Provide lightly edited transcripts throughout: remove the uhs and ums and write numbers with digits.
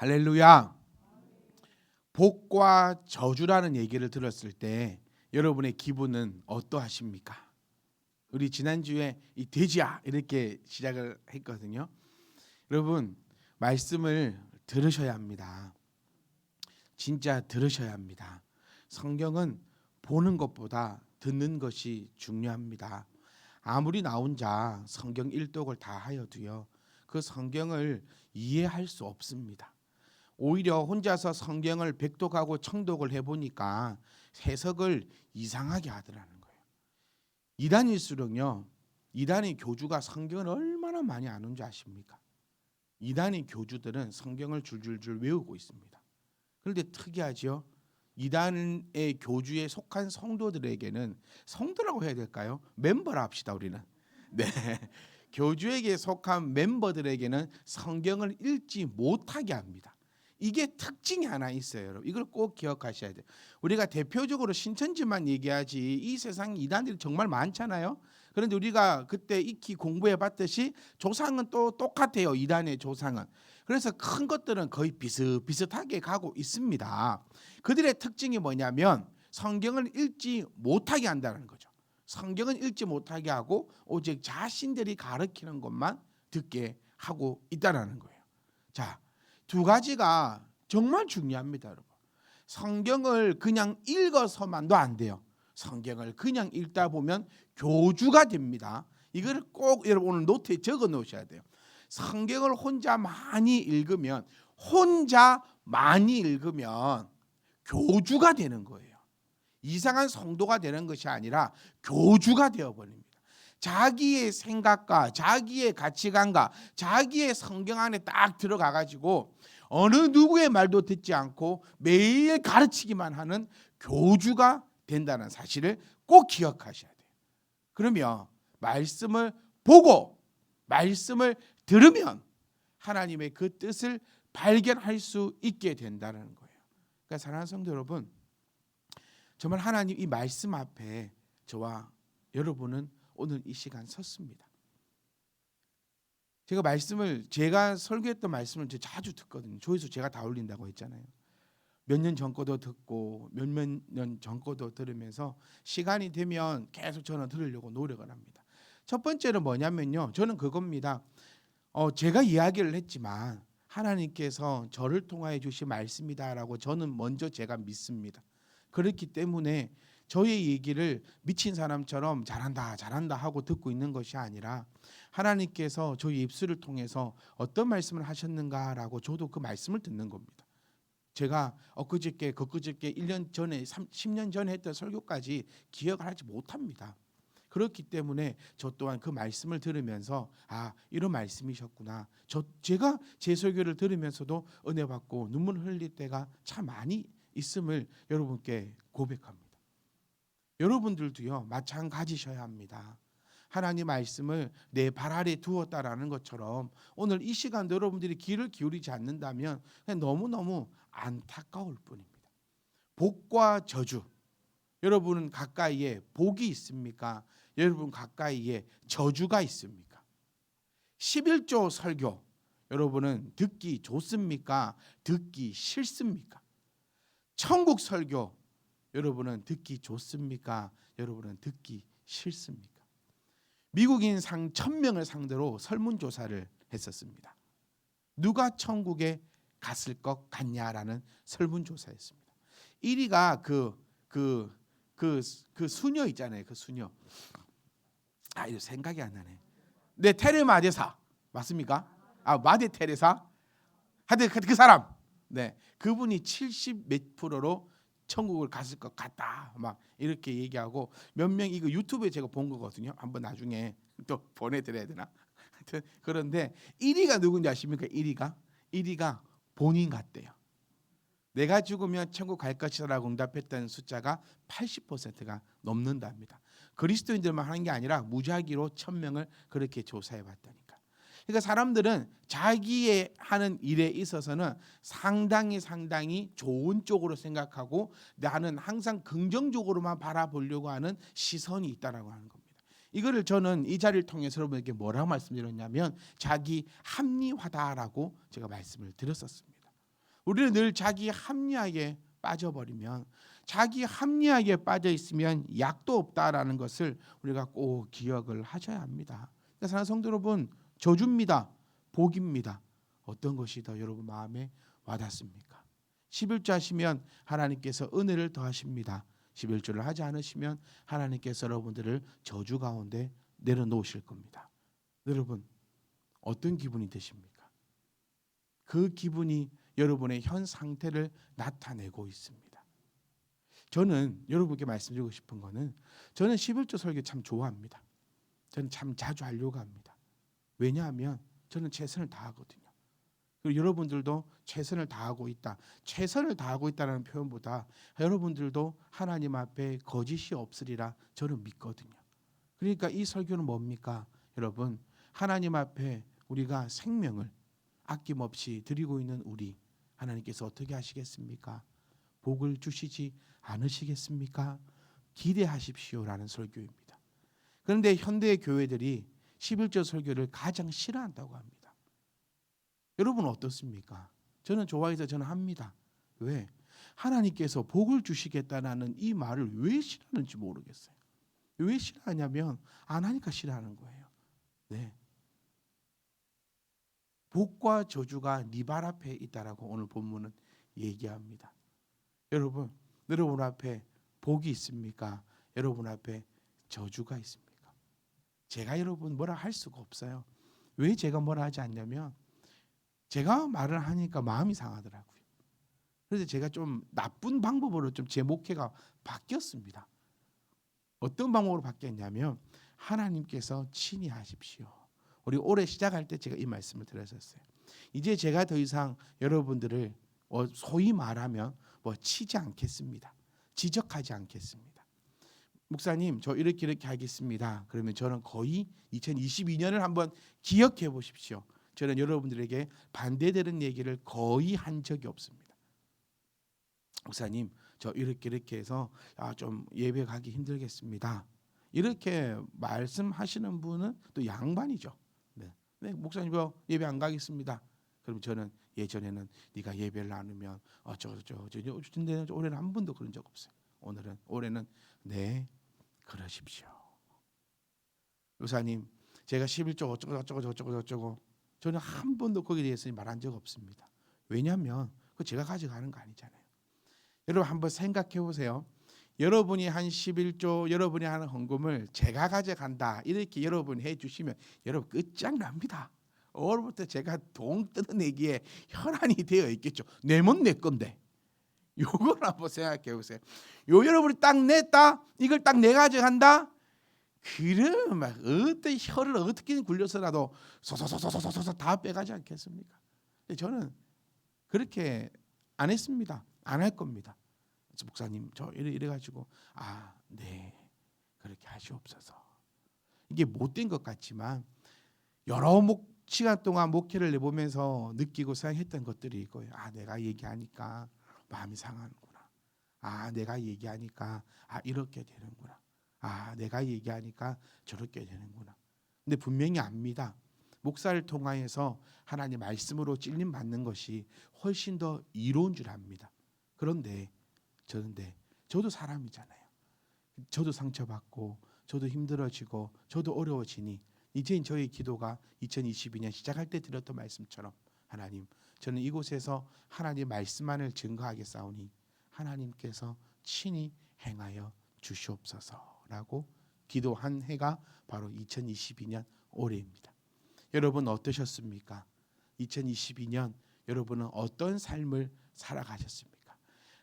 할렐루야. 복과 저주라는 얘기를 들었을 때 여러분의 기분은 어떠하십니까? 우리 지난주에 이 돼지야 이렇게 시작을 했거든요. 여러분 말씀을 들으셔야 합니다. 진짜 들으셔야 합니다. 성경은 보는 것보다 듣는 것이 중요합니다. 아무리 나 혼자 성경 일독을 다 하여도요, 그 성경을 이해할 수 없습니다. 오히려 혼자서 성경을 백독하고 청독을 해보니까 해석을 이상하게 하더라는 거예요. 이단일수록요, 이단의 교주가 성경을 얼마나 많이 아는 줄 아십니까? 이단의 교주들은 성경을 줄줄줄 외우고 있습니다. 그런데 특이하죠. 이단의 교주에 속한 성도들에게는, 성도라고 해야 될까요? 멤버라 합시다 우리는. 네, 교주에게 속한 멤버들에게는 성경을 읽지 못하게 합니다. 이게 특징이 하나 있어요, 여러분. 이걸 꼭 기억하셔야 돼요. 우리가 대표적으로 신천지만 얘기하지 이 세상 이단들이 정말 많잖아요. 그런데 우리가 그때 익히 공부해 봤듯이 조상은 또 똑같아요. 이단의 조상은. 그래서 큰 것들은 거의 비슷비슷하게 가고 있습니다. 그들의 특징이 뭐냐면 성경을 읽지 못하게 한다는 거죠. 성경은 읽지 못하게 하고 오직 자신들이 가르치는 것만 듣게 하고 있다는 거예요. 자, 두 가지가 정말 중요합니다, 여러분. 성경을 그냥 읽어서만도 안 돼요. 성경을 그냥 읽다 보면 교주가 됩니다. 이걸 꼭 여러분 오늘 노트에 적어 놓으셔야 돼요. 성경을 혼자 많이 읽으면 교주가 되는 거예요. 이상한 성도가 되는 것이 아니라 교주가 되어버립니다. 자기의 생각과 자기의 가치관과 자기의 성경 안에 딱 들어가 가지고 어느 누구의 말도 듣지 않고 매일 가르치기만 하는 교주가 된다는 사실을 꼭 기억하셔야 돼요. 그러면 말씀을 보고 말씀을 들으면 하나님의 그 뜻을 발견할 수 있게 된다는 거예요. 그러니까 사랑하는 성도 여러분, 정말 하나님 이 말씀 앞에 저와 여러분은 오늘 이 시간 섰습니다. 제가 설교했던 말씀을 자주 듣거든요. 조회수 제가 다 올린다고 했잖아요. 몇 년 전 거도 듣고 몇몇 년 전 거도 들으면서 시간이 되면 계속 저는 들으려고 노력을 합니다. 첫 번째는 뭐냐면요, 저는 그겁니다. 제가 이야기를 했지만 하나님께서 저를 통하여 주신 말씀이다라고 저는 먼저 제가 믿습니다. 그렇기 때문에 저의 얘기를 미친 사람처럼 잘한다 하고 듣고 있는 것이 아니라 하나님께서 저희 입술을 통해서 어떤 말씀을 하셨는가라고 저도 그 말씀을 듣는 겁니다. 제가 그저께 1년 전에 10년 전에 했던 설교까지 기억을 하지 못합니다. 그렇기 때문에 저 또한 그 말씀을 들으면서 이런 말씀이셨구나. 제가 제 설교를 들으면서도 은혜 받고 눈물 흘릴 때가 참 많이 있음을 여러분께 고백합니다. 여러분들도요 마찬가지셔야 합니다. 하나님 말씀을 내 발 아래 두었다라는 것처럼 오늘 이 시간 여러분들이 귀를 기울이지 않는다면 너무너무 안타까울 뿐입니다. 복과 저주, 여러분은 가까이에 복이 있습니까? 여러분 가까이에 저주가 있습니까? 11조 설교 여러분은 듣기 좋습니까? 듣기 싫습니까? 천국 설교 여러분은 듣기 좋습니까? 여러분은 듣기 싫습니까? 미국인 1000명을 상대로 설문조사를 했었습니다. 누가 천국에 갔을 것 같냐라는 설문조사였습니다. 1위가 그 수녀 있잖아요. 그 수녀. 이거 생각이 안 나네. 네, 테레마 대사 맞습니까? 마대 테레사. 하여튼 그 사람. 네, 그분이 70 몇 프로로 천국을 갔을 것 같다. 막 이렇게 얘기하고 몇 명 이거 유튜브에 제가 본 거거든요. 한번 나중에 또 보내드려야 되나? 하여튼 그런데 1위가 누군지 아십니까? 1위가 본인 같대요. 내가 죽으면 천국 갈 것이라고 응답했던 숫자가 80%가 넘는답니다. 그리스도인들만 하는 게 아니라 무작위로 1000명을 그렇게 조사해 봤다니까. 그러니까 사람들은 자기의 하는 일에 있어서는 상당히 좋은 쪽으로 생각하고 나는 항상 긍정적으로만 바라보려고 하는 시선이 있다라고 하는 겁니다. 이거를 저는 이 자리를 통해서 여러분에게 뭐라고 말씀드렸냐면 자기 합리화다라고 제가 말씀을 드렸었습니다. 우리는 늘 자기 합리화에 빠져버리면, 자기 합리화에 빠져 있으면 약도 없다라는 것을 우리가 꼭 기억을 하셔야 합니다. 그러니까 사랑하는 성도 여러분, 저주입니다. 복입니다. 어떤 것이 더 여러분 마음에 와닿습니까? 11조 하시면 하나님께서 은혜를 더하십니다. 11조를 하지 않으시면 하나님께서 여러분들을 저주 가운데 내려놓으실 겁니다. 여러분, 어떤 기분이 되십니까? 그 기분이 여러분의 현 상태를 나타내고 있습니다. 저는 여러분께 말씀드리고 싶은 거는, 저는 11조 설교 참 좋아합니다. 저는 참 자주 하려고 합니다. 왜냐하면 저는 최선을 다하거든요. 그리고 여러분들도 최선을 다하고 있다. 최선을 다하고 있다는 표현보다 여러분들도 하나님 앞에 거짓이 없으리라 저는 믿거든요. 그러니까 이 설교는 뭡니까? 여러분, 하나님 앞에 우리가 생명을 아낌없이 드리고 있는 우리, 하나님께서 어떻게 하시겠습니까? 복을 주시지 않으시겠습니까? 기대하십시오라는 설교입니다. 그런데 현대의 교회들이 11조 설교를 가장 싫어한다고 합니다. 여러분 어떻습니까? 저는 좋아해서 저는 합니다. 왜? 하나님께서 복을 주시겠다는 이 말을 왜 싫어하는지 모르겠어요. 왜 싫어하냐면 안 하니까 싫어하는 거예요. 네. 복과 저주가 네 발 앞에 있다라고 오늘 본문은 얘기합니다. 여러분 앞에 복이 있습니까? 여러분 앞에 저주가 있습니까? 제가 여러분 뭐라 할 수가 없어요. 왜 제가 뭐라 하지 않냐면, 제가 말을 하니까 마음이 상하더라고요. 그래서 제가 좀 나쁜 방법으로 좀 제 목회가 바뀌었습니다. 어떤 방법으로 바뀌었냐면, 하나님께서 친히 하십시오. 우리 올해 시작할 때 제가 이 말씀을 드렸었어요. 이제 제가 더 이상 여러분들을 소위 말하면 치지 않겠습니다. 지적하지 않겠습니다. 목사님, 저 이렇게 하겠습니다. 그러면 저는 거의 2022년을 한번 기억해 보십시오. 저는 여러분들에게 반대되는 얘기를 거의 한 적이 없습니다. 목사님, 저 이렇게 해서 좀 예배 가기 힘들겠습니다. 이렇게 말씀하시는 분은 또 양반이죠. 네, 목사님 저 예배 안 가겠습니다. 그럼 저는 예전에는 네가 예배를 나누면 근데 올해는 한 번도 그런 적 없어요. 올해는 네, 그러십시오. 목사님, 제가 11조 어쩌고 저는 한 번도 거기에 대해서 말한 적 없습니다. 왜냐하면 그거 제가 가져가는 거 아니잖아요. 여러분 한번 생각해 보세요. 여러분이 한 11조, 여러분이 하는 헌금을 제가 가져간다 이렇게 여러분이 해주시면 여러분 끝장납니다. 오늘부터 제가 돈 뜯어내기에 혈안이 되어 있겠죠. 내면 내 건데. 요걸 한번 생각해 보세요. 여러분이 딱 냈다, 이걸 딱 내 가져간다. 그러면 막 어떤 혀를 어떻게 굴려서라도 소소소소소소 다 빼가지 않겠습니까? 근데 저는 그렇게 안 했습니다. 안 할 겁니다. 목사님 저 이래가지고 네, 그렇게 하시옵소서. 이게 못된 것 같지만 여러 시간 동안 목회를 내보면서 느끼고 생각했던 것들이 이거예요. 내가 얘기하니까 마음이 상하는구나. 내가 얘기하니까 이렇게 되는구나. 내가 얘기하니까 저렇게 되는구나. 근데 분명히 압니다. 목사를 통하여서 하나님 말씀으로 찔림 받는 것이 훨씬 더 이로운 줄 압니다. 그런데 저도 사람이잖아요. 저도 상처받고 저도 힘들어지고 저도 어려워지니 이제 저희 기도가 2022년 시작할 때 드렸던 말씀처럼, 하나님, 저는 이곳에서 하나님 말씀만을 증거하겠사오니 하나님께서 친히 행하여 주시옵소서라고 기도한 해가 바로 2022년 올해입니다. 여러분 어떠셨습니까? 2022년 여러분은 어떤 삶을 살아가셨습니까?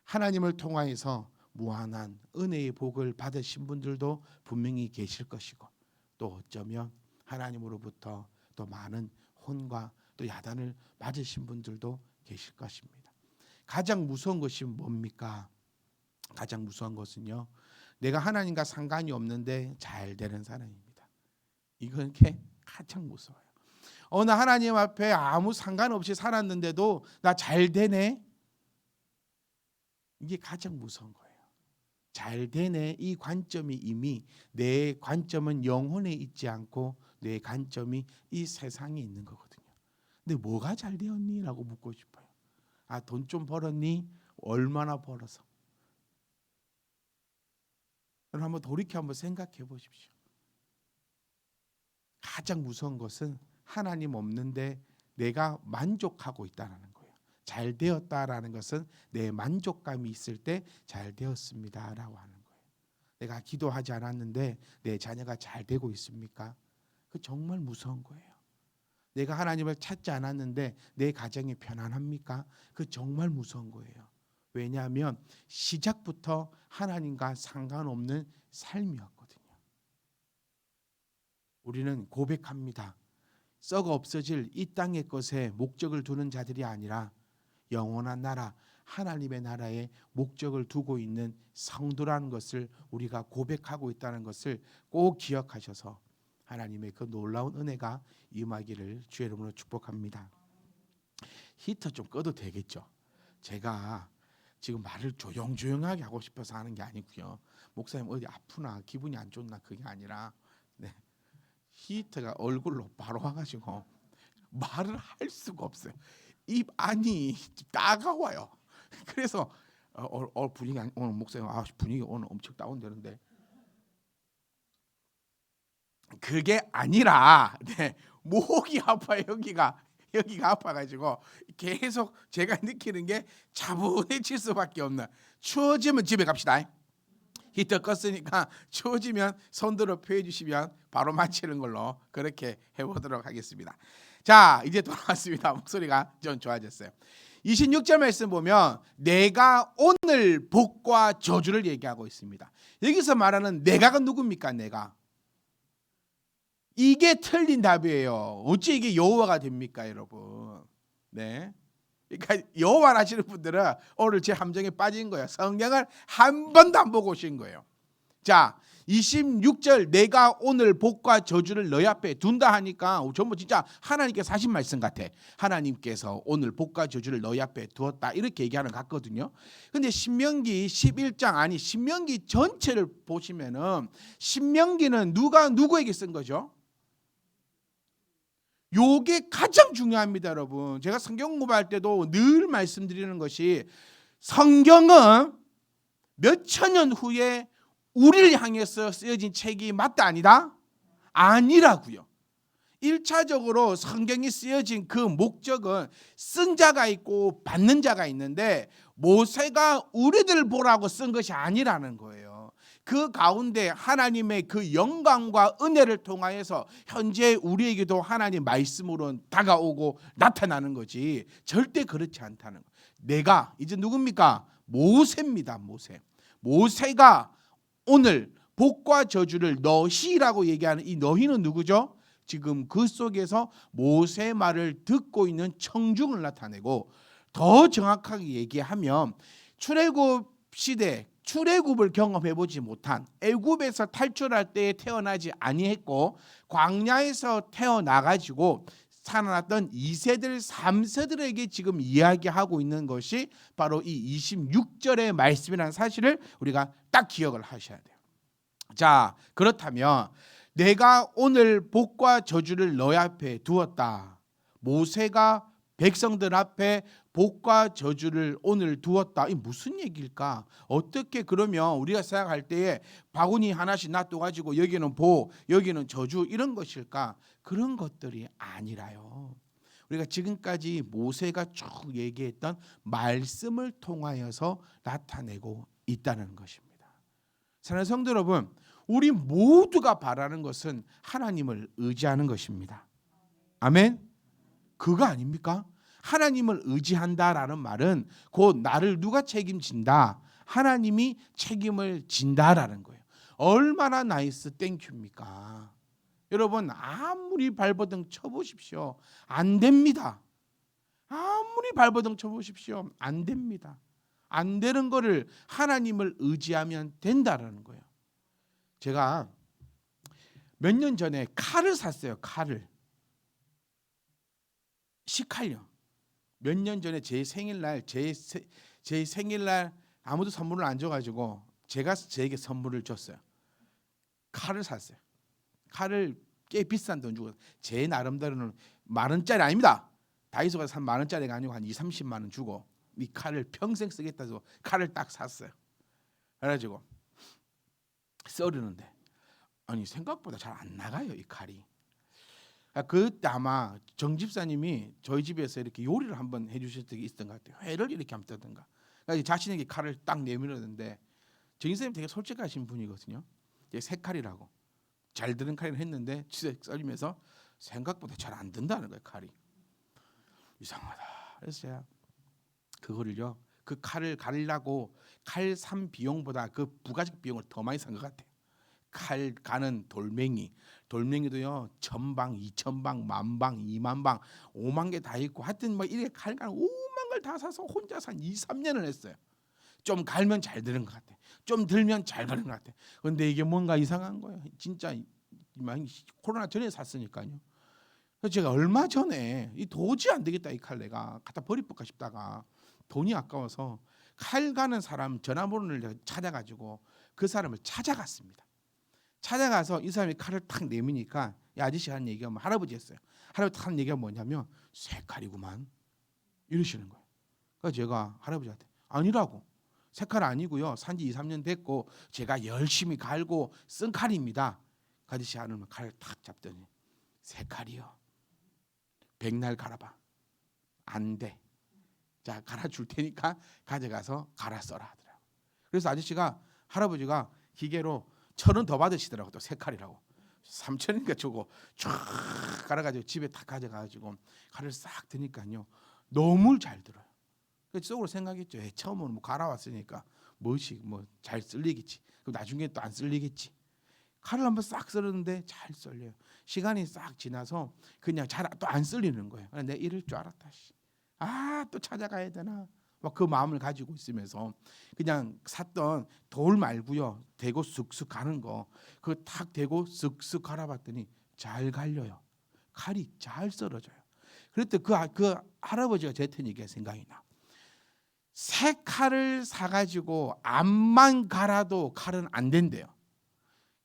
하나님을 통하여서 무한한 은혜의 복을 받으신 분들도 분명히 계실 것이고, 또 어쩌면 하나님으로부터 또 많은 혼과 또 야단을 맞으신 분들도 계실 것입니다. 가장 무서운 것이 뭡니까? 가장 무서운 것은요, 내가 하나님과 상관이 없는데 잘 되는 사람입니다. 이건 가장 무서워요. 나 하나님 앞에 아무 상관없이 살았는데도 나 잘 되네. 이게 가장 무서운 거예요. 잘 되네, 이 관점이 이미 내 관점은 영혼에 있지 않고 내 관점이 이 세상에 있는 거거든요. 근데 뭐가 잘 되었니? 라고 묻고 싶어요. 아, 돈 좀 벌었니? 얼마나 벌어서? 여러분 한번 돌이켜 한번 생각해 보십시오. 가장 무서운 것은 하나님 없는데 내가 만족하고 있다는 거예요. 잘 되었다라는 것은 내 만족감이 있을 때 잘 되었습니다라고 하는 거예요. 내가 기도하지 않았는데 내 자녀가 잘 되고 있습니까? 그 정말 무서운 거예요. 내가 하나님을 찾지 않았는데 내 가정이 편안합니까? 그 정말 무서운 거예요. 왜냐하면 시작부터 하나님과 상관없는 삶이었거든요. 우리는 고백합니다. 썩어 없어질 이 땅의 것에 목적을 두는 자들이 아니라 영원한 나라 하나님의 나라에 목적을 두고 있는 성도라는 것을 우리가 고백하고 있다는 것을 꼭 기억하셔서 하나님의 그 놀라운 은혜가 임하기를 주의 이름으로 축복합니다. 히터 좀 꺼도 되겠죠? 제가 지금 말을 조용조용하게 하고 싶어서 하는 게 아니고요. 목사님 어디 아프나 기분이 안 좋나 그게 아니라 히터가 얼굴로 바로 와가지고 말을 할 수가 없어요. 입 안이 따가워요. 그래서 분위기 오늘 목사님 분위기 오늘 엄청 다운되는데 그게 아니라 목이 아파요. 여기가 아파가지고 계속 제가 느끼는 게 차분해질 수밖에 없는. 추워지면 집에 갑시다. 히터 껐으니까 추워지면 손들어 표해 주시면 바로 마치는 걸로 그렇게 해보도록 하겠습니다. 자, 이제 돌아왔습니다. 목소리가 좀 좋아졌어요. 26절 말씀 보면 내가 오늘 복과 저주를 얘기하고 있습니다. 여기서 말하는 내가가 누굽니까? 내가. 이게 틀린 답이에요. 어찌 이게 여호와가 됩니까, 여러분? 네. 그러니까 여호와 하시는 분들은 오늘 제 함정에 빠진 거예요. 성경을 한 번도 안 보고 오신 거예요. 자, 26절 내가 오늘 복과 저주를 너희 앞에 둔다 하니까 전부 진짜 하나님께서 하신 말씀 같아. 하나님께서 오늘 복과 저주를 너희 앞에 두었다 이렇게 얘기하는 것 같거든요. 근데 신명기 11장 아니 신명기 전체를 보시면은 신명기는 누가 누구에게 쓴 거죠? 요게 가장 중요합니다, 여러분. 제가 성경 공부할 때도 늘 말씀드리는 것이 성경은 몇천 년 후에 우리를 향해서 쓰여진 책이 맞다 아니다? 아니라고요. 1차적으로 성경이 쓰여진 그 목적은 쓴 자가 있고 받는 자가 있는데 모세가 우리들 보라고 쓴 것이 아니라는 거예요. 그 가운데 하나님의 그 영광과 은혜를 통하여서 현재 우리에게도 하나님 말씀으로 다가오고 나타나는 거지 절대 그렇지 않다는 거예요. 내가 이제 누굽니까? 모세입니다. 모세가 오늘 복과 저주를 너희라고 얘기하는 이 너희는 누구죠? 지금 그 속에서 모세의 말을 듣고 있는 청중을 나타내고 더 정확하게 얘기하면 출애굽 시대 출애굽을 경험해보지 못한 애굽에서 탈출할 때에 태어나지 아니했고 광야에서 태어나가지고 살아났던 2세들 3세들에게 지금 이야기하고 있는 것이 바로 이 26절의 말씀이라는 사실을 우리가 딱 기억을 하셔야 돼요. 자, 그렇다면 내가 오늘 복과 저주를 너희 앞에 두었다. 모세가 백성들 앞에 복과 저주를 오늘 두었다. 이 무슨 얘기일까? 어떻게 그러면 우리가 생각할 때에 바구니 하나씩 놔둬가지고 여기는 복, 여기는 저주 이런 것일까? 그런 것들이 아니라요. 우리가 지금까지 모세가 쭉 얘기했던 말씀을 통하여서 나타내고 있다는 것입니다. 사랑하는 성도 여러분, 우리 모두가 바라는 것은 하나님을 의지하는 것입니다. 아멘? 그거 아닙니까? 하나님을 의지한다라는 말은 곧 나를 누가 책임진다? 하나님이 책임을 진다라는 거예요. 얼마나 나이스 땡큐입니까? 여러분 아무리 발버둥 쳐보십시오. 안 됩니다. 아무리 발버둥 쳐보십시오. 안 됩니다. 안 되는 거를 하나님을 의지하면 된다라는 거예요. 제가 몇 년 전에 칼을 샀어요. 칼을. 시칼요. 몇 년 전에 제 생일날 아무도 선물을 안 줘가지고 제가 제게 선물을 줬어요. 칼을 샀어요. 칼을 꽤 비싼 돈 주고 제 나름대로는 10,000원짜리 아닙니다. 다이소가 산 10,000원짜리가 아니고 한 20-30만 원 주고 이 칼을 평생 쓰겠다 해서 칼을 딱 샀어요. 그래가지고 썰으는데 아니 생각보다 잘 안 나가요, 이 칼이. 그때 아마 정 집사님이 저희 집에서 이렇게 요리를 한번 해주실 적이 있었던 것 같아요. 회를 이렇게 한번 뜨든가. 그러니까 자신에게 칼을 딱 내밀었는데 정 집사님 되게 솔직하신 분이거든요. 새 칼이라고 잘 드는 칼을 했는데 썰면서 생각보다 잘 안 든다는 거예요, 칼이. 이상하다. 그래서 제가 그거를요, 그 칼을 가려고 칼 산 비용보다 그 부가적 비용을 더 많이 산 것 같아요. 칼 가는 돌멩이도요 1000방, 2000방, 10,000방, 20,000방, 5만 개 다 있고 하여튼 뭐 이렇게 칼 가는 5만 걸 다 사서 혼자서 한 2, 3년을 했어요. 좀 갈면 잘 되는 것 같아. 좀 들면 잘 가는 것 같아. 근데 이게 뭔가 이상한 거예요. 진짜 코로나 전에 샀으니까요. 그래서 제가 얼마 전에 이 도저히 안 되겠다, 이 칼 내가 갖다 버릴까 싶다가 돈이 아까워서 칼 가는 사람 전화번호를 찾아가지고 그 사람을 찾아갔습니다. 찾아가서 이 사람이 칼을 탁 내미니까 이 아저씨가 하는 얘기가 할아버지 했어요. 할아버지 탁 하는 얘기가 뭐냐면 새 칼이구만 이러시는 거예요. 그래서 제가 할아버지한테 아니라고, 새 칼 아니고요, 산지 2, 3년 됐고 제가 열심히 갈고 쓴 칼입니다. 그 아저씨 하는 칼을 탁 잡더니 새 칼이요, 백날 갈아봐. 안 돼. 자, 갈아줄 테니까 가져가서 갈아 써라 하더라고. 그래서 아저씨가, 할아버지가 기계로 1,000원 더 받으시더라고. 또 새 칼이라고 3,000원인가 주고 쫙 갈아가지고 집에 딱 가져가가지고 칼을 싹 드니까요 너무 잘 들어요. 그래서 속으로 생각했죠. 처음으로 뭐 갈아왔으니까 뭐지 뭐 잘 쓸리겠지. 그럼 나중에 또 안 쓸리겠지. 칼을 한번 싹 썰었는데 잘 썰려요. 시간이 싹 지나서 그냥 잘 또 안 쓸리는 거예요. 내가 이럴 줄 알았다. 또 찾아가야 되나? 막 그 마음을 가지고 있으면서 그냥 샀던 돌 말고요, 대고 쓱쓱 가는 거, 그거 탁 대고 쓱쓱 갈아봤더니 잘 갈려요. 칼이 잘 썰어져요. 그랬더니 그 할아버지가 제했던 얘기가 생각이 나. 새 칼을 사가지고 암만 갈아도 칼은 안 된대요.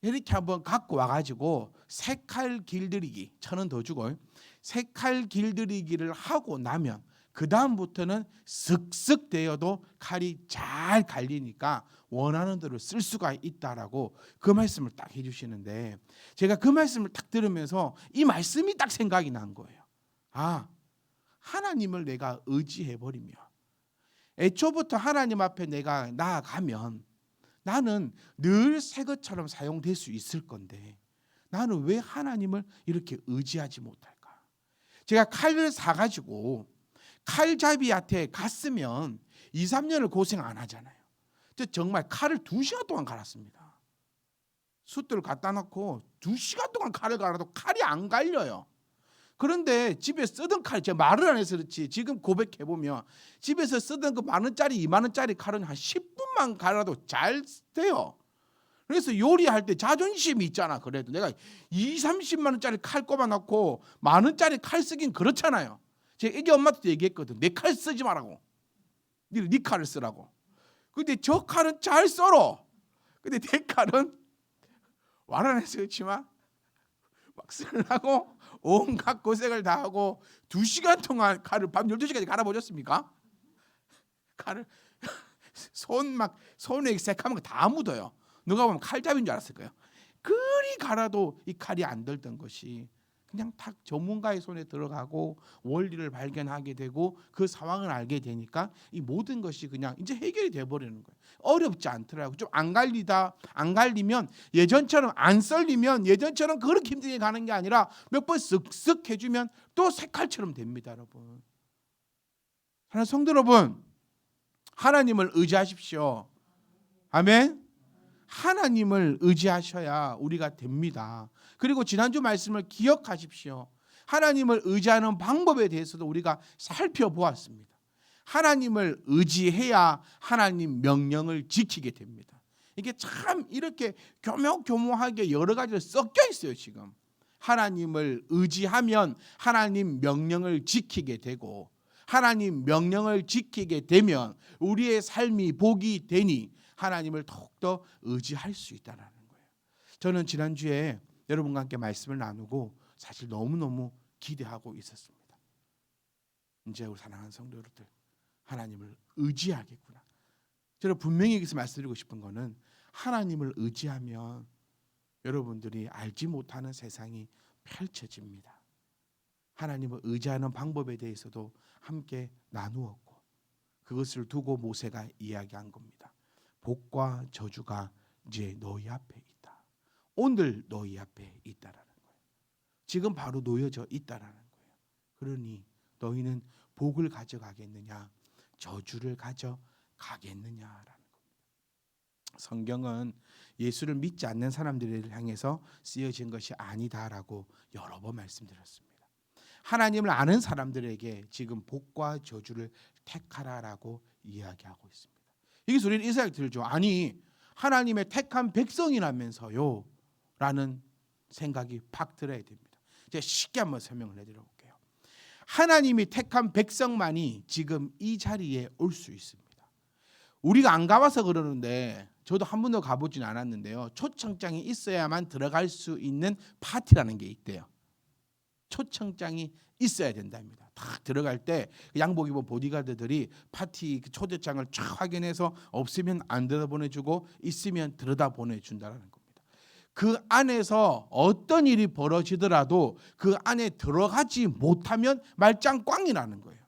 이렇게 한번 갖고 와가지고 새 칼 길들이기 1,000원 더 주고 새 칼 길들이기를 하고 나면 그 다음부터는 쓱쓱 되어도 칼이 잘 갈리니까 원하는 대로 쓸 수가 있다라고 그 말씀을 딱 해주시는데, 제가 그 말씀을 딱 들으면서 이 말씀이 딱 생각이 난 거예요. 하나님을 내가 의지해 버리면, 애초부터 하나님 앞에 내가 나아가면 나는 늘 새 것처럼 사용될 수 있을 건데 나는 왜 하나님을 이렇게 의지하지 못할까? 제가 칼을 사가지고 칼잡이한테 갔으면 2, 3년을 고생 안 하잖아요. 정말 칼을 2시간 동안 갈았습니다. 숯들을 갖다 놓고 2시간 동안 칼을 갈아도 칼이 안 갈려요. 그런데 집에 쓰던 칼, 제가 말을 안 해서 그렇지 지금 고백해보면 집에서 쓰던 그 10,000원짜리 20,000원짜리 칼은 한 10분만 갈아도 잘 돼요. 그래서 요리할 때 자존심이 있잖아. 그래도 내가 2, 30만 원짜리 칼 꼽아놓고 10,000원짜리 칼 쓰긴 그렇잖아요. 제가 애기 엄마한테 얘기했거든. 내 칼 쓰지 말라고. 네 칼을 쓰라고. 근데 저 칼은 잘 썰어. 근데 내 칼은 말 안 해서 그렇지만 막 쓰려고 온갖 고생을 다 하고 2시간 동안 칼을 밤 12시까지 갈아보셨습니까? 칼을 손에 새카만 거 다 묻어요. 누가 보면 칼잡이인 줄 알았을 거예요. 그리 갈아도 이 칼이 안 들던 것이 그냥 탁 전문가의 손에 들어가고 원리를 발견하게 되고 그 상황을 알게 되니까 이 모든 것이 그냥 이제 해결이 돼 버리는 거예요. 어렵지 않더라고요. 좀 안 갈리면 예전처럼 안 썰리면 예전처럼 그렇게 힘들게 가는 게 아니라 몇 번 쓱쓱 해주면 또 색깔처럼 됩니다, 여러분. 하나 성도 여러분, 하나님을 의지하십시오. 아멘. 하나님을 의지하셔야 우리가 됩니다. 그리고 지난주 말씀을 기억하십시오. 하나님을 의지하는 방법에 대해서도 우리가 살펴보았습니다. 하나님을 의지해야 하나님 명령을 지키게 됩니다. 이게 참 이렇게 교묘하게 여러 가지로 섞여 있어요. 지금 하나님을 의지하면 하나님 명령을 지키게 되고 하나님 명령을 지키게 되면 우리의 삶이 복이 되니 하나님을 더욱더 의지할 수 있다는 거예요. 저는 지난주에 여러분과 함께 말씀을 나누고 사실 너무너무 기대하고 있었습니다. 이제 우리 사랑하는 성도 여러분들, 하나님을 의지하겠구나. 저는 분명히 여기서 말씀드리고 싶은 거는 하나님을 의지하면 여러분들이 알지 못하는 세상이 펼쳐집니다. 하나님을 의지하는 방법에 대해서도 함께 나누었고 그것을 두고 모세가 이야기한 겁니다. 복과 저주가 이제 너희 앞에 있다. 오늘 너희 앞에 있다라는 거예요. 지금 바로 놓여져 있다라는 거예요. 그러니 너희는 복을 가져가겠느냐 저주를 가져가겠느냐라는 겁니다. 성경은 예수를 믿지 않는 사람들을 향해서 쓰여진 것이 아니다라고 여러 번 말씀드렸습니다. 하나님을 아는 사람들에게 지금 복과 저주를 택하라라고 이야기하고 있습니다. 여기서 우리는 이 생각이 들죠. 아니 하나님의 택한 백성이라면서요 라는 생각이 팍 들어야 됩니다. 제가 쉽게 한번 설명을 해드려 볼게요. 하나님이 택한 백성만이 지금 이 자리에 올 수 있습니다. 우리가 안 가봐서 그러는데 저도 한 번도 가보진 않았는데요. 초청장이 있어야만 들어갈 수 있는 파티라는 게 있대요. 초청장이 있어야 된답니다. 딱 들어갈 때 양복 입은 보디가드들이 파티 초대장을 쫙 확인해서 없으면 안 들여다보내주고 있으면 들여다보내준다는 겁니다. 그 안에서 어떤 일이 벌어지더라도 그 안에 들어가지 못하면 말짱 꽝이라는 거예요.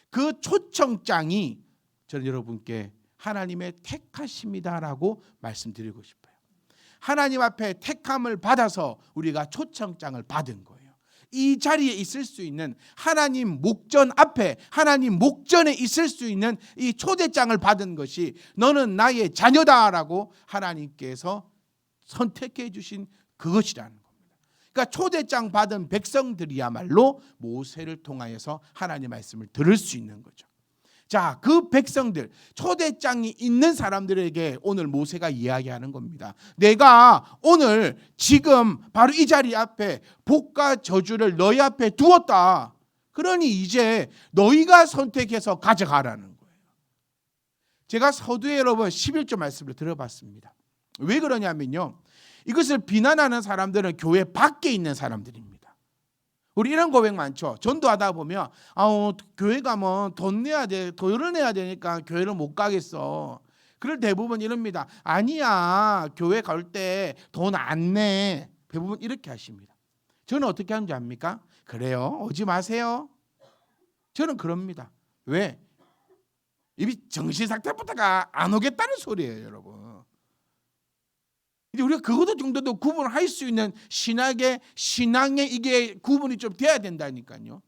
그 초청장이 저는 여러분께 하나님의 택하심이다라고 말씀드리고 싶어요. 하나님 앞에 택함을 받아서 우리가 초청장을 받은 거예요. 이 자리에 있을 수 있는 하나님 목전 앞에 하나님 목전에 있을 수 있는 이 초대장을 받은 것이 너는 나의 자녀다라고 하나님께서 선택해 주신 그것이라는 겁니다. 그러니까 초대장 받은 백성들이야말로 모세를 통하여서 하나님의 말씀을 들을 수 있는 거죠. 자, 그 백성들 초대장이 있는 사람들에게 오늘 모세가 이야기하는 겁니다. 내가 오늘 지금 바로 이 자리 앞에 복과 저주를 너희 앞에 두었다. 그러니 이제 너희가 선택해서 가져가라는 거예요. 제가 서두에 여러분 11조 말씀을 들어봤습니다. 왜 그러냐면요, 이것을 비난하는 사람들은 교회 밖에 있는 사람들입니다. 우리 이런 고백 많죠. 전도하다 보면 교회 가면 돈 내야 돼, 돈을 내야 되니까 교회를 못 가겠어. 그럴 대부분 이럽니다. 아니야, 교회 갈 때 돈 안 내. 대부분 이렇게 하십니다. 저는 어떻게 하는지 압니까? 그래요, 오지 마세요. 저는 그럽니다. 왜? 이미 정신상태부터가 안 오겠다는 소리예요, 여러분. 우리가 그것도 정도도 구분할 수 있는 신앙의 이게 구분이 좀 돼야 된다니까요.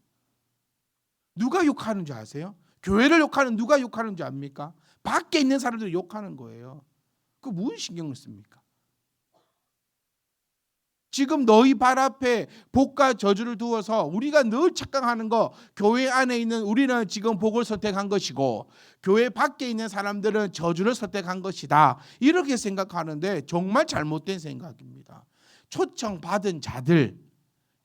누가 욕하는 줄 아세요? 교회를 욕하는 누가 욕하는 줄 압니까? 밖에 있는 사람들이 욕하는 거예요. 그 무슨 신경을 씁니까? 지금 너희 발 앞에 복과 저주를 두어서 우리가 늘 착각하는 거, 교회 안에 있는 우리는 지금 복을 선택한 것이고 교회 밖에 있는 사람들은 저주를 선택한 것이다, 이렇게 생각하는데 정말 잘못된 생각입니다. 초청받은 자들,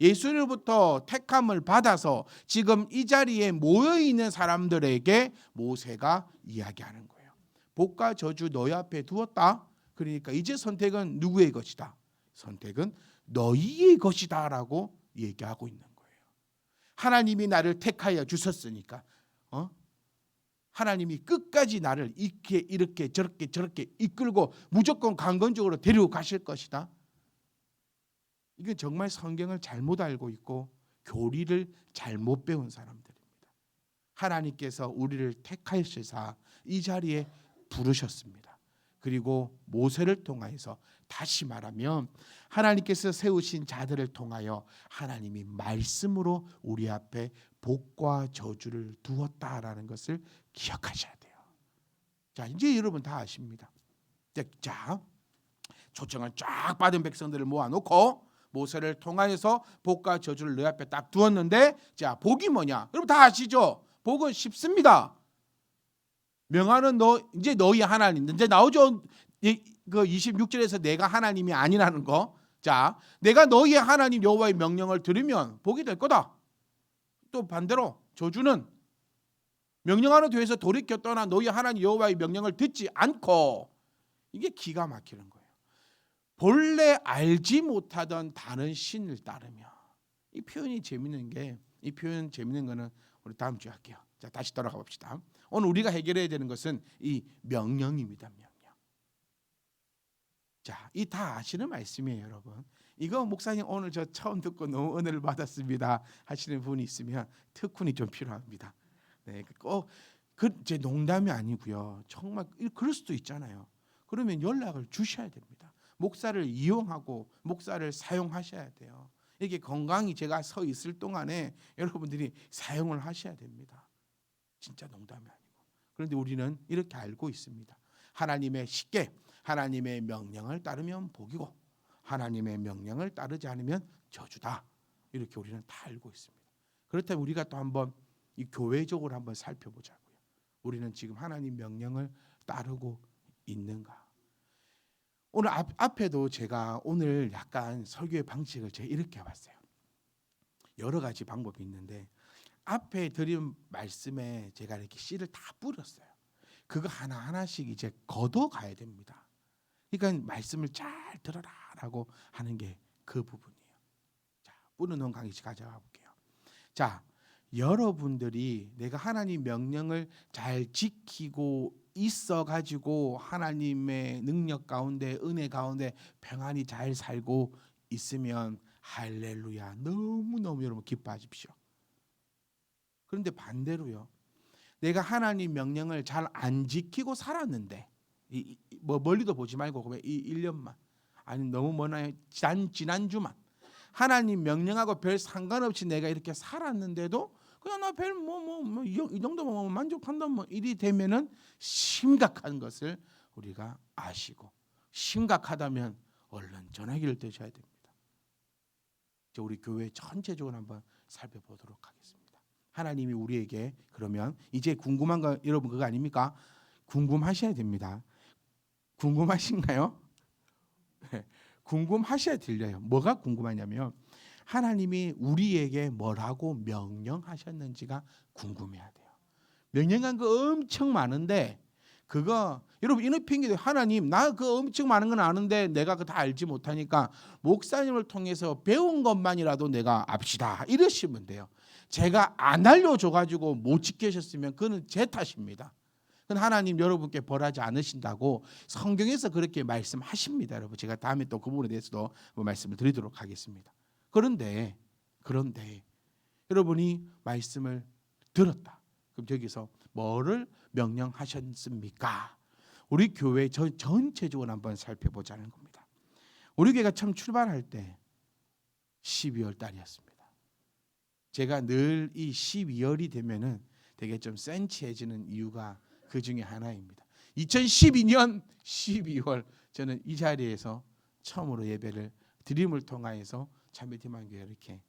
예수로부터 택함을 받아서 지금 이 자리에 모여있는 사람들에게 모세가 이야기하는 거예요. 복과 저주 너희 앞에 두었다. 그러니까 이제 선택은 누구의 것이다? 선택은 너희의 것이다 라고 얘기하고 있는 거예요. 하나님이 나를 택하여 주셨으니까 하나님이 끝까지 나를 이렇게 저렇게 이끌고 무조건 강건적으로 데리고 가실 것이다. 이건 정말 성경을 잘못 알고 있고 교리를 잘못 배운 사람들입니다. 하나님께서 우리를 택하시사 이 자리에 부르셨습니다. 그리고 모세를 통하여서, 다시 말하면 하나님께서 세우신 자들을 통하여 하나님이 말씀으로 우리 앞에 복과 저주를 두었다라는 것을 기억하셔야 돼요. 자, 이제 여러분 다 아십니다. 자, 초청을 쫙 받은 백성들을 모아놓고 모세를 통하여서 복과 저주를 너 앞에 딱 두었는데, 자, 복이 뭐냐? 여러분 다 아시죠? 복은 쉽습니다. 명하는 이제 너희 하나님, 이제 나오죠. 그 26절에서 내가 하나님이 아니라는 거. 자, 내가 너희의 하나님 여호와의 명령을 들으면 복이 될 거다. 또 반대로 저주는 명령하는 뒤에서 돌이켜 떠나 너희 하나님 여호와의 명령을 듣지 않고, 이게 기가 막히는 거예요. 본래 알지 못하던 다른 신을 따르며. 이 표현이 재밌는 게, 이 표현 재밌는 거는 우리 다음 주에 할게요. 자, 다시 돌아가 봅시다. 오늘 우리가 해결해야 되는 것은 이 명령입니다. 명령. 자, 이 다 아시는 말씀이에요, 여러분. 이거 목사님 오늘 저 처음 듣고 너무 은혜를 받았습니다 하시는 분이 있으면 특훈이 좀 필요합니다. 네, 제 농담이 아니고요. 정말 그럴 수도 있잖아요. 그러면 연락을 주셔야 됩니다. 목사를 이용하고 목사를 사용하셔야 돼요. 이게 건강히 제가 서 있을 동안에 여러분들이 사용을 하셔야 됩니다. 진짜 농담이 아니고. 그런데 우리는 이렇게 알고 있습니다. 하나님의 명령을 따르면 복이고 하나님의 명령을 따르지 않으면 저주다. 이렇게 우리는 다 알고 있습니다. 그렇다면 우리가 또 한번 이 교회적으로 한번 살펴보자고요. 우리는 지금 하나님 명령을 따르고 있는가? 오늘 앞에도 제가 오늘 약간 설교의 방식을 제가 이렇게 해봤어요. 여러 가지 방법이 있는데 앞에 드린 말씀에 제가 이렇게 씨를 다 뿌렸어요. 그거 하나하나씩 이제 걷어가야 됩니다. 그러니까 말씀을 잘 들어라라고 하는 게 그 부분이에요. 자, 뿌려놓은 강의씩 가져가 볼게요. 자, 여러분들이 내가 하나님 명령을 잘 지키고 있어가지고 하나님의 능력 가운데 은혜 가운데 평안히 잘 살고 있으면 할렐루야, 너무너무 여러분 기뻐하십시오. 그런데 반대로요, 내가 하나님 명령을 잘 안 지키고 살았는데 뭐 멀리도 보지 말고 그러면 이 1년만 아니 너무 머나요, 지난주만 하나님 명령하고 별 상관없이 내가 이렇게 살았는데도 그냥 나 별 이 정도면 만족한다 뭐 이리 되면은 심각한 것을 우리가 아시고, 심각하다면 얼른 전화기를 드셔야 됩니다. 이제 우리 교회 전체적으로 한번 살펴보도록 하겠습니다. 하나님이 우리에게 그러면 이제 궁금한 거 여러분 그거 아닙니까? 궁금하셔야 됩니다. 궁금하신가요? 네, 궁금하셔야 들려요. 뭐가 궁금하냐면 하나님이 우리에게 뭐라고 명령하셨는지가 궁금해야 돼요. 명령한 거 엄청 많은데 그거 여러분 이런 핑계도 하나님 나 그 엄청 많은 건 아는데 내가 그 다 알지 못하니까 목사님을 통해서 배운 것만이라도 내가 압시다 이러시면 돼요. 제가 안 알려줘가지고 못 지키셨으면 그건 제 탓입니다. 그건 하나님 여러분께 벌하지 않으신다고 성경에서 그렇게 말씀하십니다. 여러분 제가 다음에 또 그 부분에 대해서도 말씀을 드리도록 하겠습니다. 그런데 여러분이 말씀을 들었다. 그럼 저기서 뭐를 명령하셨습니까? 우리 교회 전체적으로 한번 살펴보자는 겁니다. 우리 교회가 처음 출발할 때 12월 달이었습니다. 제가 늘 이 12월이 되면은 되게 좀 센치해지는 이유가 그 중에 하나입니다. 2012년 12월 저는 이 자리에서 처음으로 예배를 드림을 통하여서 참배팀한교회 이렇게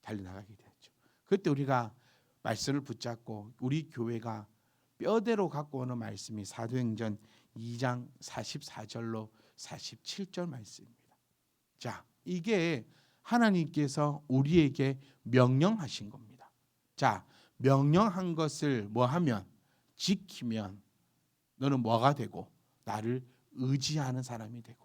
달려나가게 되었죠. 그때 우리가 말씀을 붙잡고 우리 교회가 뼈대로 갖고 오는 말씀이 사도행전 2장 44절로 47절 말씀입니다. 자, 이게 하나님께서 우리에게 명령하신 겁니다. 자, 명령한 것을 뭐 하면 지키면 너는 뭐가 되고 나를 의지하는 사람이 되고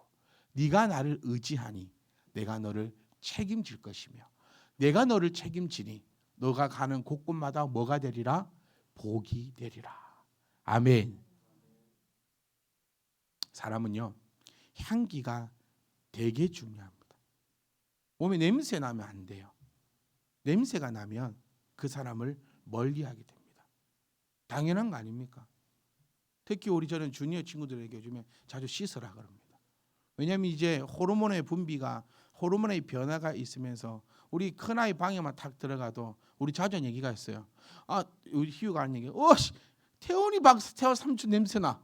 네가 나를 의지하니 내가 너를 책임질 것이며 내가 너를 책임지니 너가 가는 곳곳마다 뭐가 되리라? 복이 되리라. 아멘. 사람은요 향기가 되게 중요합니다. 몸에 냄새 나면 안 돼요. 냄새가 나면 그 사람을 멀리하게 됩니다. 당연한 거 아닙니까? 특히 우리 저는 주니어 친구들에게 요즘에 자주 씻으라 그럽니다. 왜냐하면 이제 호르몬의 분비가 호르몬의 변화가 있으면서 우리 큰아이 방에만 탁 들어가도 우리 자주 하는 얘기가 있어요. 아, 우리 희우가 하는 얘기. 태훈이 방 태호 삼촌 냄새나.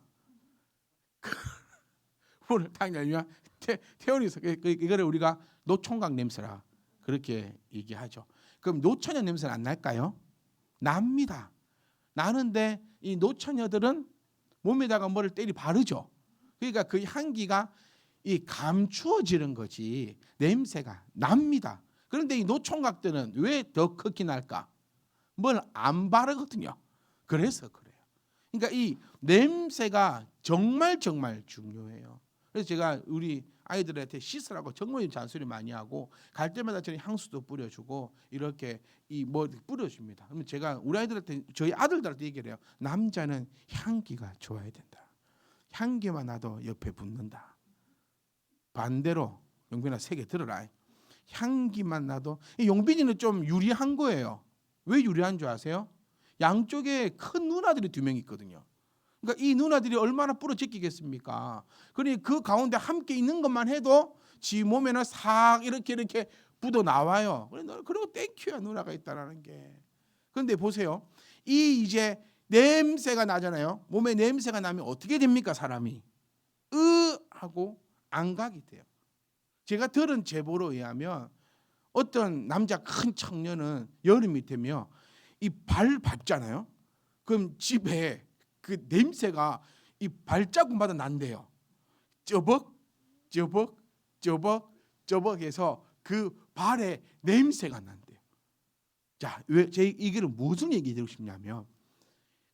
오늘 딱 열면 태훈이 이거를 우리가 노총각 냄새라 그렇게 얘기하죠. 그럼 노처녀 냄새는 안 날까요? 납니다. 나는데 이 노처녀들은 몸에다가 뭐를 때리 바르죠. 그러니까 그 향기가 이 감추어지는 거지 냄새가 납니다. 그런데 이 노총각들은 왜 더 크게 날까? 뭘 안 바르거든요. 그래서 그래요. 그러니까 이 냄새가 정말 중요해요. 그래서 제가 우리 아이들한테 씻으라고 정말 잔소리 많이 하고 갈 때마다 저는 향수도 뿌려주고 이렇게 이 뭐 뿌려줍니다. 그러면 제가 우리 아이들한테 저희 아들들한테 얘기를 해요. 남자는 향기가 좋아야 된다. 향기만 나도 옆에 붙는다. 반대로 용빈아 세게 들어라. 향기만 나도 용빈이는 좀 유리한 거예요. 왜 유리한 줄 아세요? 양쪽에 큰 누나들이 2명 있거든요. 그러니까 이 누나들이 얼마나 부러지겠습니까? 그러니 그 가운데 함께 있는 것만 해도 지 몸에는 싹 이렇게 묻어 나와요. 그리고 땡큐야 누나가 있다라는 게. 그런데 보세요. 이 이제 냄새가 나잖아요. 몸에 냄새가 나면 어떻게 됩니까? 사람이 하고 안각이 돼요. 제가 들은 제보로 의하면 어떤 남자 큰 청년은 여름이 되면 이 발 밟잖아요. 그럼 집에 그 냄새가 이 발자국마다 난대요. 쩌벅 해서 그 발에 냄새가 난대요. 자, 왜 제 이게 무슨 얘기 드리고 싶냐면,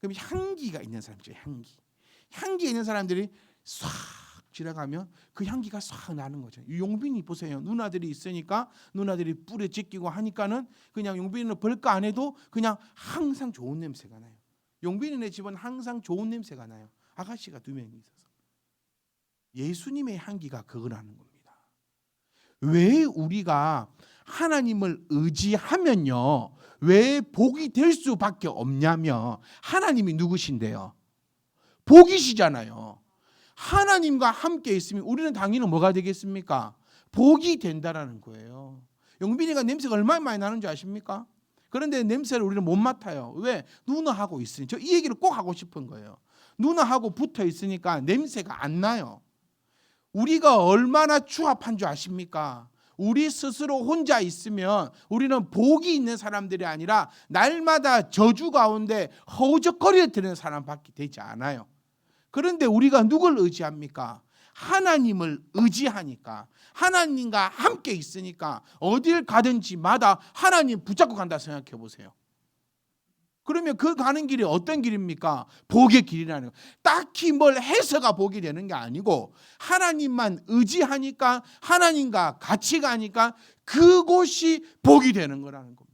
그럼 향기가 있는 사람이죠. 향기 있는 사람들이 싹 지나가면 그 향기가 싹 나는 거죠. 용빈이 보세요. 누나들이 있으니까 누나들이 뿔에 제끼고 하니까는 그냥 용빈이는 별거 안 해도 그냥 항상 좋은 냄새가 나요. 용빈이네 집은 항상 좋은 냄새가 나요. 아가씨가 2명이 있어서. 예수님의 향기가 그거라는 겁니다. 왜 우리가 하나님을 의지하면요, 왜 복이 될 수밖에 없냐면 하나님이 누구신데요? 복이시잖아요. 하나님과 함께 있으면 우리는 당연히 뭐가 되겠습니까? 복이 된다라는 거예요. 용빈이가 냄새가 얼마나 많이 나는 줄 아십니까? 그런데 냄새를 우리는 못 맡아요. 왜? 누나하고 있으니. 저 이 얘기를 꼭 하고 싶은 거예요. 누나하고 붙어 있으니까 냄새가 안 나요. 우리가 얼마나 추합한 줄 아십니까? 우리 스스로 혼자 있으면 우리는 복이 있는 사람들이 아니라 날마다 저주 가운데 허우적거리는 사람밖에 되지 않아요. 그런데 우리가 누굴 의지합니까? 하나님을 의지하니까, 하나님과 함께 있으니까 어딜 가든지마다 하나님 붙잡고 간다 생각해 보세요. 그러면 그 가는 길이 어떤 길입니까? 복의 길이라는 거. 딱히 뭘 해서가 복이 되는 게 아니고 하나님만 의지하니까, 하나님과 같이 가니까 그곳이 복이 되는 거라는 겁니다.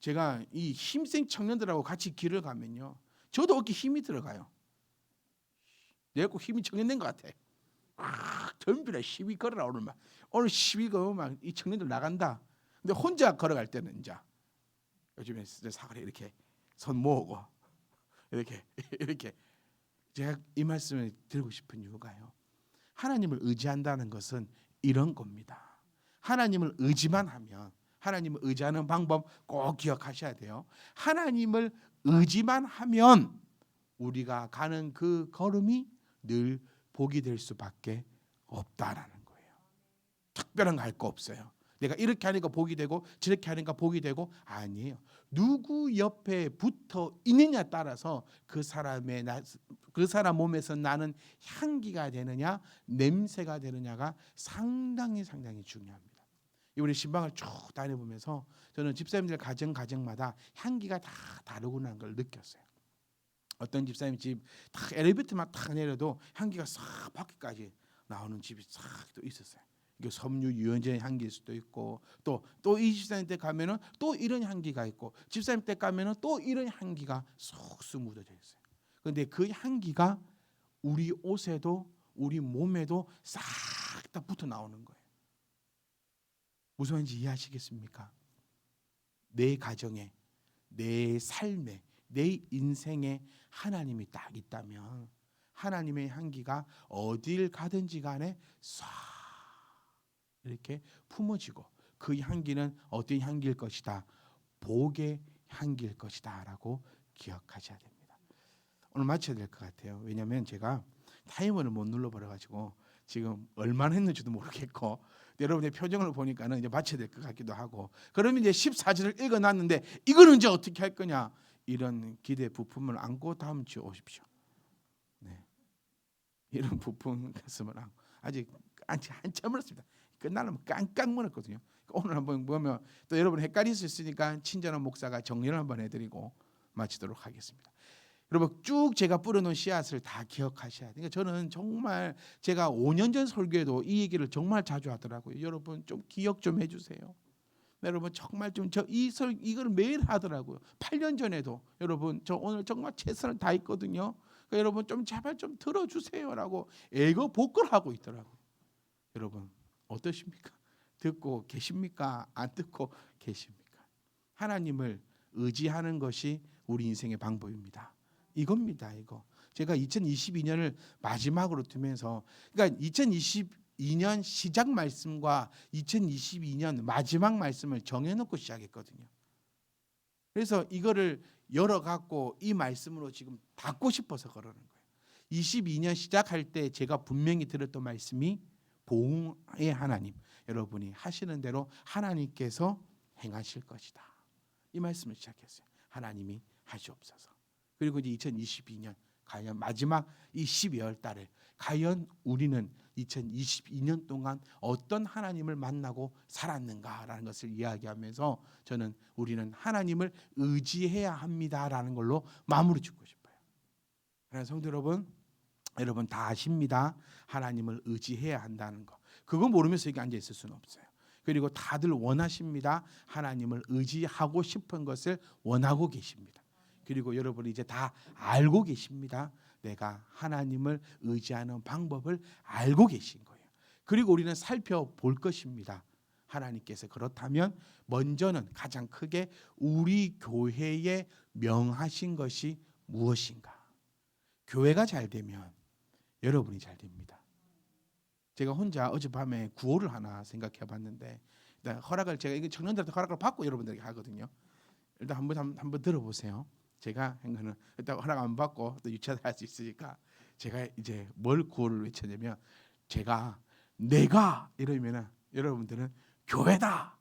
제가 이 힘센 청년들하고 같이 길을 가면요, 저도 어깨 힘이 들어가요. 내가 꼭 힘이 청년된 것 같아. 덤비라 시비 걸어라 오늘 시비 걸으면 이 청년들 나간다. 근데 혼자 걸어갈 때는 이제 요즘에 사거리 이렇게 손 모으고 이렇게 제가 이 말씀을 드리고 싶은 이유가요, 하나님을 의지한다는 것은 이런 겁니다. 하나님을 의지만 하면, 하나님을 의지하는 방법 꼭 기억하셔야 돼요. 하나님을 의지만 하면 우리가 가는 그 걸음이 늘 복이 될 수밖에 없다라는 거예요. 특별한 거 할 거 없어요. 내가 이렇게 하니까 복이 되고 저렇게 하니까 복이 되고 아니에요. 누구 옆에 붙어 있느냐에 따라서 그 사람 몸에서 나는 향기가 되느냐 냄새가 되느냐가 상당히 중요합니다. 우리 신방을 쭉 다녀보면서 저는 집사님들 가정마다 향기가 다 다르구나 걸 느꼈어요. 어떤 집사님 집 딱 엘리베이터만 딱 내려도 향기가 싹 밖에까지 나오는 집이 싹 또 있었어요. 이게 섬유 유연제 향기일 수도 있고, 또 이 집사님 때 가면은 또 이런 향기가 있고, 집사님 때 가면은 또 이런 향기가 쏙 묻어져 있어요. 그런데 그 향기가 우리 옷에도 우리 몸에도 싹 다 붙어 나오는 거예요. 무슨 말인지 이해하시겠습니까? 내 가정에, 내 삶에, 내 인생에 하나님이 딱 있다면 하나님의 향기가 어딜 가든지 간에 싹 이렇게 품어지고, 그 향기는 어떤 향기일 것이다? 복의 향기일 것이다 라고 기억하셔야 됩니다. 오늘 마쳐야 될 것 같아요. 왜냐하면 제가 타이머를 못 눌러버려가지고 지금 얼마나 했는지도 모르겠고, 여러분의 표정을 보니까는 이제 마쳐야 될 것 같기도 하고, 그러면 이제 14절을 읽어놨는데 이거는 이제 어떻게 할 거냐, 이런 기대 부품을 안고 다음 주에 오십시오. 네, 이런 부품 가슴을 안고 아직 한참 멀었습니다. 끝나려면 깡깡 멀었거든요. 오늘 한번 보면 또 여러분 헷갈릴 수 있으니까 친절한 목사가 정리를 한번 해드리고 마치도록 하겠습니다. 여러분 쭉 제가 뿌려놓은 씨앗을 다 기억하셔야 돼요. 그러니까 저는 정말 제가 5년 전 설교에도 이 얘기를 정말 자주 하더라고요. 여러분 좀 기억 좀 해주세요. 여러분 정말 좀 이걸 매일 하더라고요. 8년 전에도 여러분 저 오늘 정말 최선을 다했거든요. 그러니까 여러분 좀 제발 좀 들어주세요라고 애거복걸하고 있더라고요. 여러분 어떠십니까? 듣고 계십니까? 안 듣고 계십니까? 하나님을 의지하는 것이 우리 인생의 방법입니다. 이겁니다. 이거 제가 2022년을 마지막으로 두면서 그러니까 2022년 시작 말씀과 2022년 마지막 말씀을 정해놓고 시작했거든요. 그래서 이거를 열어갖고 이 말씀으로 지금 닫고 싶어서 그러는 거예요. 22년 시작할 때 제가 분명히 들었던 말씀이 보응의 하나님, 여러분이 하시는 대로 하나님께서 행하실 것이다. 이 말씀을 시작했어요. 하나님이 하시옵소서. 그리고 이제 2022년 과연 마지막 이 12월 달에 과연 우리는 2022년 동안 어떤 하나님을 만나고 살았는가라는 것을 이야기하면서 저는 우리는 하나님을 의지해야 합니다라는 걸로 마무리 짓고 싶어요. 그래서 성도 여러분 다 아십니다. 하나님을 의지해야 한다는 거. 그거 모르면서 여기 앉아 있을 수는 없어요. 그리고 다들 원하십니다. 하나님을 의지하고 싶은 것을 원하고 계십니다. 그리고 여러분이 이제 다 알고 계십니다. 내가 하나님을 의지하는 방법을 알고 계신 거예요. 그리고 우리는 살펴볼 것입니다. 하나님께서 그렇다면 먼저는 가장 크게 우리 교회에 명하신 것이 무엇인가? 교회가 잘 되면 여러분이 잘 됩니다. 제가 혼자 어젯밤에 구호를 하나 생각해 봤는데 일단 허락을 제가 이거 청년들한테 허락을 받고 여러분들에게 하거든요. 일단 한번 들어보세요. 제가 한 거는 일단 허락 안 받고 또 유치하다 할 수 있으니까 제가 이제 뭘 구호를 외쳤냐면 제가 내가 이러면은 여러분들은 교회다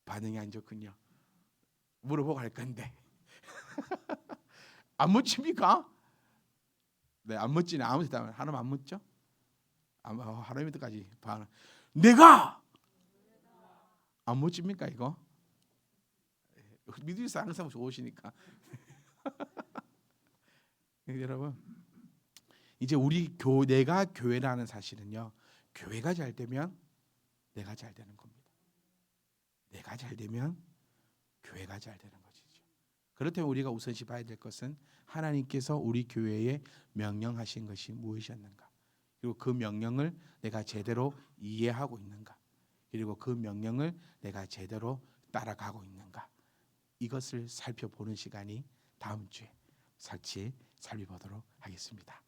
반응이 안 좋군요. 물어보고 할 건데 안 묻힙니까? 네, 안 묻지는 아무 대답 하나만 안 묻죠? 하나님한테까지 반응. 내가 안 묻힙니까 이거? 믿음에서 항상 좋으시니까. 여러분 이제 내가 교회라는 사실은요. 교회가 잘 되면 내가 잘 되는 겁니다. 내가 잘 되면 교회가 잘 되는 것이죠. 그렇다면 우리가 우선시 봐야 될 것은 하나님께서 우리 교회에 명령하신 것이 무엇이었는가? 그리고 그 명령을 내가 제대로 이해하고 있는가? 그리고 그 명령을 내가 제대로 따라가고 있는가? 이것을 살펴보는 시간이 다음 주에 같이 살펴보도록 하겠습니다.